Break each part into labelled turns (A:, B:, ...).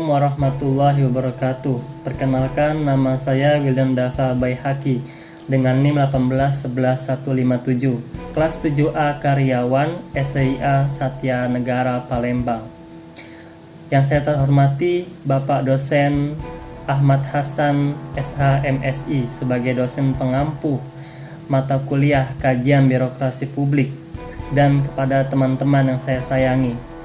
A: warahmatullahi wabarakatuh. Perkenalkan, nama saya Wildan Dafa Baihaqi dengan NIM 1811157, kelas 7A Karyawan STIA Satya Negara Palembang. Yang saya terhormati Bapak Dosen Ahmad Hasan SH.MSI sebagai dosen pengampu mata kuliah Kajian Birokrasi Publik, dan kepada teman-teman yang saya sayangi.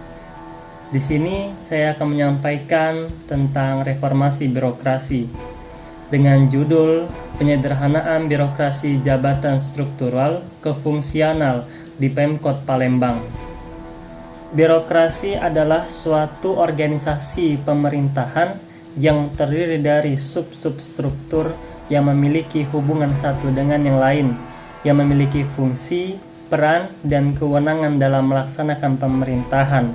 A: Di sini saya akan menyampaikan tentang reformasi birokrasi dengan judul Penyederhanaan Birokrasi Jabatan Struktural ke Fungsional di Pemkot Palembang. Birokrasi adalah suatu organisasi pemerintahan yang terdiri dari sub-substruktur yang memiliki hubungan satu dengan yang lain, yang memiliki fungsi, peran, dan kewenangan dalam melaksanakan pemerintahan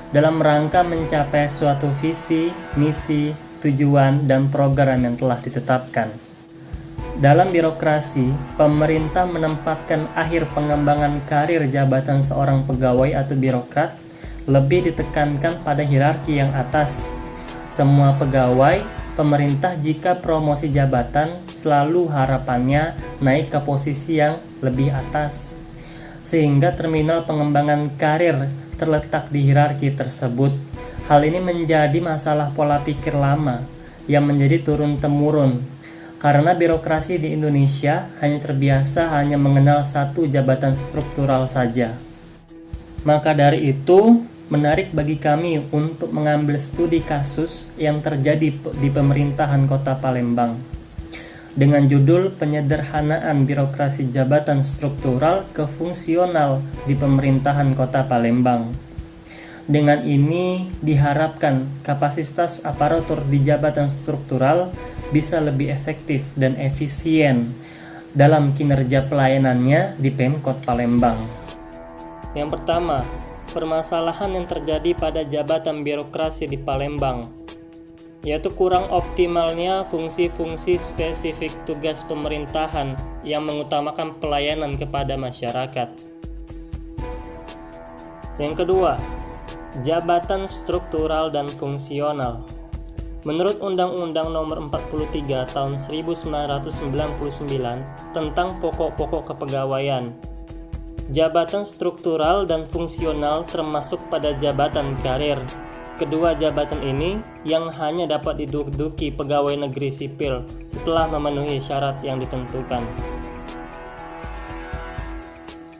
A: dalam rangka mencapai suatu visi, misi, tujuan, dan program yang telah ditetapkan. Dalam birokrasi, pemerintah menempatkan akhir pengembangan karir jabatan seorang pegawai atau birokrat lebih ditekankan pada hierarki yang atas. Semua pegawai pemerintah jika promosi jabatan selalu harapannya naik ke posisi yang lebih atas, sehingga terminal pengembangan karir terletak di hierarki tersebut. Hal ini menjadi masalah pola pikir lama yang menjadi turun-temurun, karena birokrasi di Indonesia hanya terbiasa mengenal satu jabatan struktural saja. Maka dari itu, menarik bagi kami untuk mengambil studi kasus yang terjadi di pemerintahan Kota Palembang dengan judul Penyederhanaan Birokrasi Jabatan Struktural ke Fungsional di Pemerintahan Kota Palembang. Dengan ini diharapkan kapasitas aparatur di jabatan struktural bisa lebih efektif dan efisien dalam kinerja pelayanannya di Pemkot Palembang. Yang pertama, permasalahan yang terjadi pada jabatan birokrasi di Palembang, yaitu kurang optimalnya fungsi-fungsi spesifik tugas pemerintahan yang mengutamakan pelayanan kepada masyarakat. Yang kedua, jabatan struktural dan fungsional. Menurut Undang-Undang Nomor 43 Tahun 1999 tentang pokok-pokok kepegawaian, jabatan struktural dan fungsional termasuk pada jabatan karir. Kedua jabatan ini yang hanya dapat diduduki pegawai negeri sipil setelah memenuhi syarat yang ditentukan.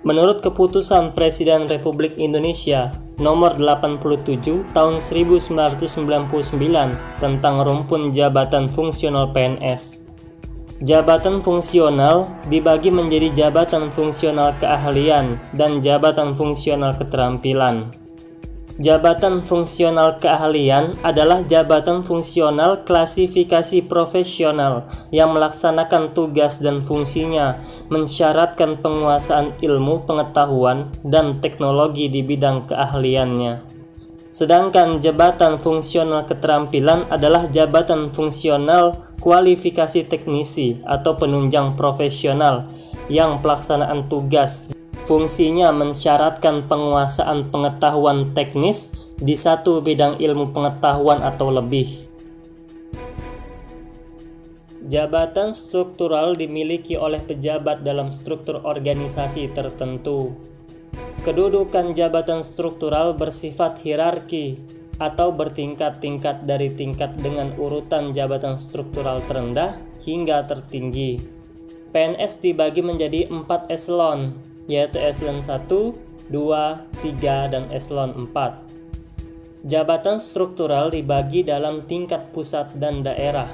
A: Menurut keputusan Presiden Republik Indonesia Nomor 87 Tahun 1999 tentang rumpun jabatan fungsional PNS, jabatan fungsional dibagi menjadi jabatan fungsional keahlian dan jabatan fungsional keterampilan. Jabatan fungsional keahlian adalah jabatan fungsional klasifikasi profesional yang melaksanakan tugas dan fungsinya mensyaratkan penguasaan ilmu, pengetahuan, dan teknologi di bidang keahliannya. Sedangkan jabatan fungsional keterampilan adalah jabatan fungsional kualifikasi teknisi atau penunjang profesional yang pelaksanaan tugas fungsinya mensyaratkan penguasaan pengetahuan teknis di satu bidang ilmu pengetahuan atau lebih. Jabatan struktural dimiliki oleh pejabat dalam struktur organisasi tertentu. Kedudukan jabatan struktural bersifat hierarki atau bertingkat-tingkat dari tingkat dengan urutan jabatan struktural terendah hingga tertinggi. PNS dibagi menjadi 4 eselon, yaitu eselon 1, 2, 3, dan eselon 4. Jabatan struktural dibagi dalam tingkat pusat dan daerah.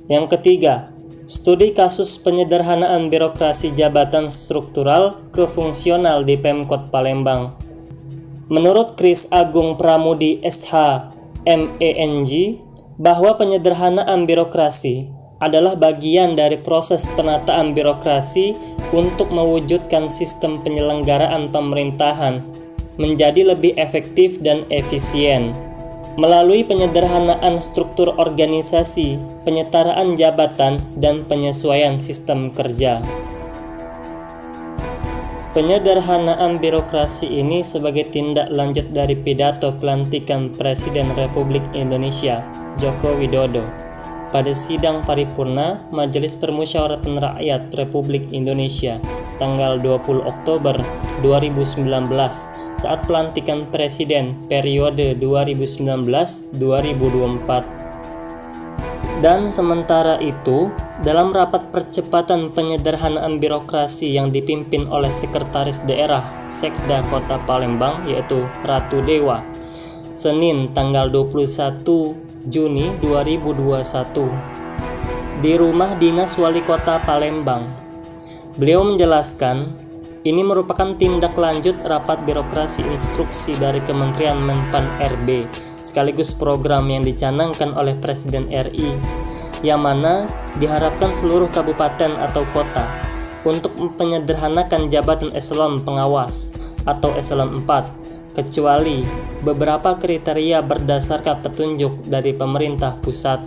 A: Yang ketiga, studi kasus penyederhanaan birokrasi jabatan struktural ke fungsional di Pemkot Palembang. Menurut Kris Agung Pramudi SH, MENG, bahwa penyederhanaan birokrasi adalah bagian dari proses penataan birokrasi untuk mewujudkan sistem penyelenggaraan pemerintahan menjadi lebih efektif dan efisien. Melalui penyederhanaan struktur organisasi, penyetaraan jabatan, dan penyesuaian sistem kerja. Penyederhanaan birokrasi ini sebagai tindak lanjut dari pidato pelantikan Presiden Republik Indonesia Joko Widodo pada sidang paripurna Majelis Permusyawaratan Rakyat Republik Indonesia tanggal 20 Oktober 2019 saat pelantikan Presiden periode 2019-2024. Dan sementara itu, dalam rapat percepatan penyederhanaan birokrasi yang dipimpin oleh Sekretaris Daerah Sekda Kota Palembang yaitu Ratu Dewa, Senin tanggal 21 Juni 2021 di Rumah Dinas Wali Kota Palembang. Beliau menjelaskan, ini merupakan tindak lanjut rapat birokrasi instruksi dari Kementerian Menpan RB sekaligus program yang dicanangkan oleh Presiden RI yang mana diharapkan seluruh kabupaten atau kota untuk menyederhanakan jabatan eselon pengawas atau eselon 4 kecuali beberapa kriteria berdasarkan petunjuk dari pemerintah pusat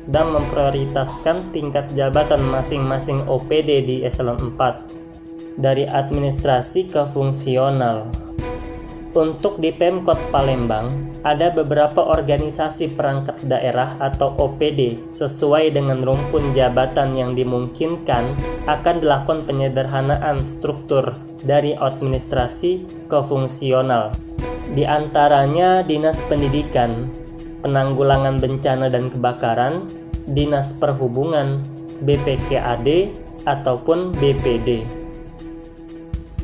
A: dan memprioritaskan tingkat jabatan masing-masing OPD di eselon 4 dari administrasi ke fungsional. Untuk di Pemkot Palembang, ada beberapa organisasi perangkat daerah atau OPD sesuai dengan rumpun jabatan yang dimungkinkan akan dilakukan penyederhanaan struktur dari administrasi ke fungsional. Di antaranya Dinas Pendidikan, Penanggulangan Bencana dan Kebakaran, Dinas Perhubungan, BPKAD, ataupun BPD.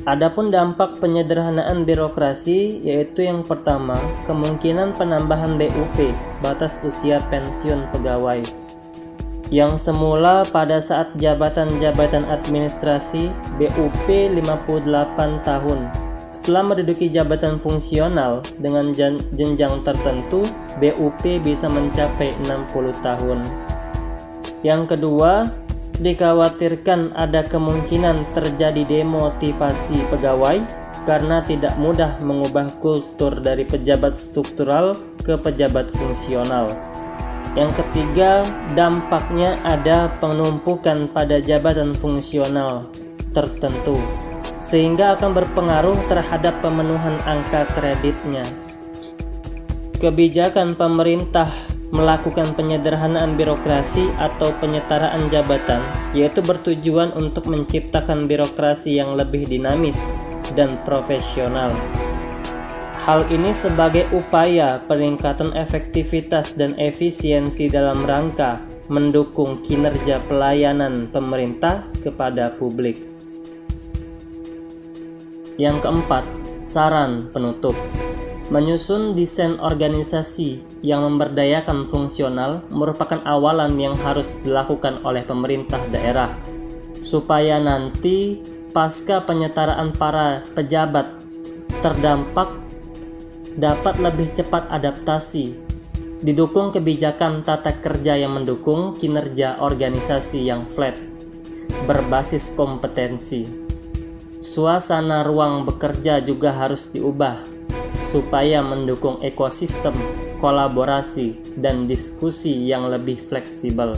A: Adapun dampak penyederhanaan birokrasi yaitu yang pertama, kemungkinan penambahan BUP, batas usia pensiun pegawai. Yang semula pada saat jabatan-jabatan administrasi BUP 58 tahun. Setelah menduduki jabatan fungsional dengan jenjang tertentu, BUP bisa mencapai 60 tahun. Yang kedua, dikhawatirkan ada kemungkinan terjadi demotivasi pegawai karena tidak mudah mengubah kultur dari pejabat struktural ke pejabat fungsional. Yang ketiga, dampaknya ada penumpukan pada jabatan fungsional tertentu sehingga akan berpengaruh terhadap pemenuhan angka kreditnya. Kebijakan pemerintah melakukan penyederhanaan birokrasi atau penyetaraan jabatan, yaitu bertujuan untuk menciptakan birokrasi yang lebih dinamis dan profesional. Hal ini sebagai upaya peningkatan efektivitas dan efisiensi dalam rangka mendukung kinerja pelayanan pemerintah kepada publik. Yang keempat, saran penutup. Menyusun desain organisasi yang memberdayakan fungsional merupakan awalan yang harus dilakukan oleh pemerintah daerah supaya nanti pasca penyetaraan para pejabat terdampak dapat lebih cepat adaptasi, didukung kebijakan tata kerja yang mendukung kinerja organisasi yang flat, berbasis kompetensi. Suasana ruang bekerja juga harus diubah supaya mendukung ekosistem, kolaborasi, dan diskusi yang lebih fleksibel.